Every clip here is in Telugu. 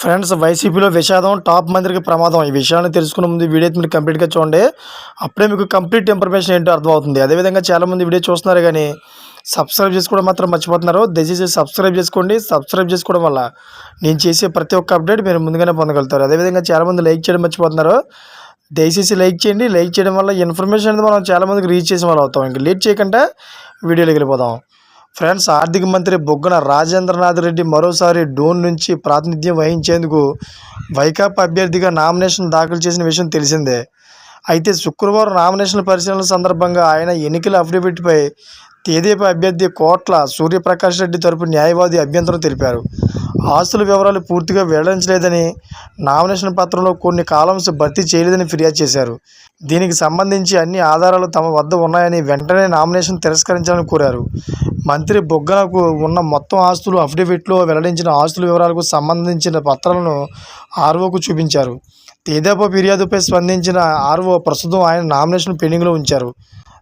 ఫ్రెండ్స్, వైసీపీలో విషాదం, టాప్ మంత్రికి ప్రమాదం. ఈ విషయాన్ని తెలుసుకునే ముందు వీడియో అయితే మీరు కంప్లీట్గా చూడండి. అప్పుడే మీకు కంప్లీట్ ఇన్ఫర్మేషన్ ఏంటో అర్థమవుతుంది. అదేవిధంగా చాలామంది వీడియో చూస్తున్నారు కానీ సబ్స్క్రైబ్ చేసుకోవడం మాత్రం మర్చిపోతున్నారు. దయచేసి సబ్స్క్రైబ్ చేసుకోండి. సబ్స్క్రైబ్ చేసుకోవడం వల్ల నేను చేసే ప్రతి ఒక్క అప్డేట్ మీరు ముందుగానే పొందగలుగుతారు. అదేవిధంగా చాలామంది లైక్ చేయడం మర్చిపోతున్నారు. దయచేసి లైక్ చేయండి. లైక్ చేయడం వల్ల ఇన్ఫర్మేషన్ అనేది మనం చాలామందికి రీచ్ చేసే వాళ్ళు అవుతాం. ఇంకా లేట్ చేయకుండా వీడియోలోకి వెళ్ళిపోదాం. ఫ్రెండ్స్, ఆర్థిక మంత్రి బుగ్గన రాజేంద్రనాథ్ రెడ్డి మరోసారి డోన్ నుంచి ప్రాతినిధ్యం వహించేందుకు వైకాపా అభ్యర్థిగా నామినేషన్ దాఖలు చేసిన విషయం తెలిసిందే. అయితే శుక్రవారం నామినేషన్ పరిశీలన సందర్భంగా ఆయన ఎన్నికల అఫిడవిట్పై తెదేపా అభ్యర్థి కోట్ల సూర్యప్రకాష్ రెడ్డి తరపు న్యాయవాది అభ్యంతరం తెలిపారు. ఆస్తుల వివరాలు పూర్తిగా వెల్లడించలేదని, నామినేషన్ పత్రంలో కొన్ని కాలమ్స్ భర్తీ చేయలేదని ఫిర్యాదు చేశారు. దీనికి సంబంధించి అన్ని ఆధారాలు తమ వద్ద ఉన్నాయని వెంటనే నామినేషన్ తిరస్కరించాలని కోరారు. మంత్రి బుగ్గనకు ఉన్న మొత్తం ఆస్తులు అఫిడవిట్లో వెల్లడించిన ఆస్తుల వివరాలకు సంబంధించిన పత్రాలను ఆర్ఓకు చూపించారు. తెదేపా ఫిర్యాదుపై స్పందించిన ఆర్ఓ ప్రస్తుతం ఆయన నామినేషన్ పెండింగ్లో ఉంచారు.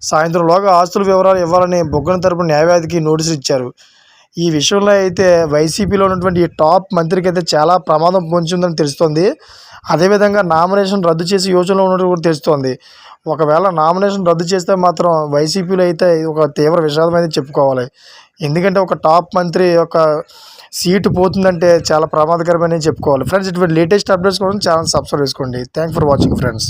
సాయంత్రంలోగా ఆస్తుల వివరాలు ఇవ్వాలని బుగ్గన తరపు న్యాయవాదికి నోటీసులు ఇచ్చారు. ఈ విషయంలో అయితే వైసీపీలో ఉన్నటువంటి ఈ టాప్ మంత్రికి అయితే చాలా ప్రమాదం పొంచి ఉందని తెలుస్తోంది. అదేవిధంగా నామినేషన్ రద్దు చేసి యోచనలో ఉన్నట్టు కూడా తెలుస్తోంది. ఒకవేళ నామినేషన్ రద్దు చేస్తే మాత్రం వైసీపీలో అయితే ఒక తీవ్ర విషాదం అయితే చెప్పుకోవాలి. ఎందుకంటే ఒక టాప్ మంత్రి యొక్క సీటు పోతుందంటే చాలా ప్రమాదకరమని చెప్పుకోవాలి. ఫ్రెండ్స్, ఇటువంటి లేటెస్ట్ అప్డేట్స్ కోసం ఛానల్ సబ్స్క్రైబ్ చేసుకోండి. Thank for watching friends.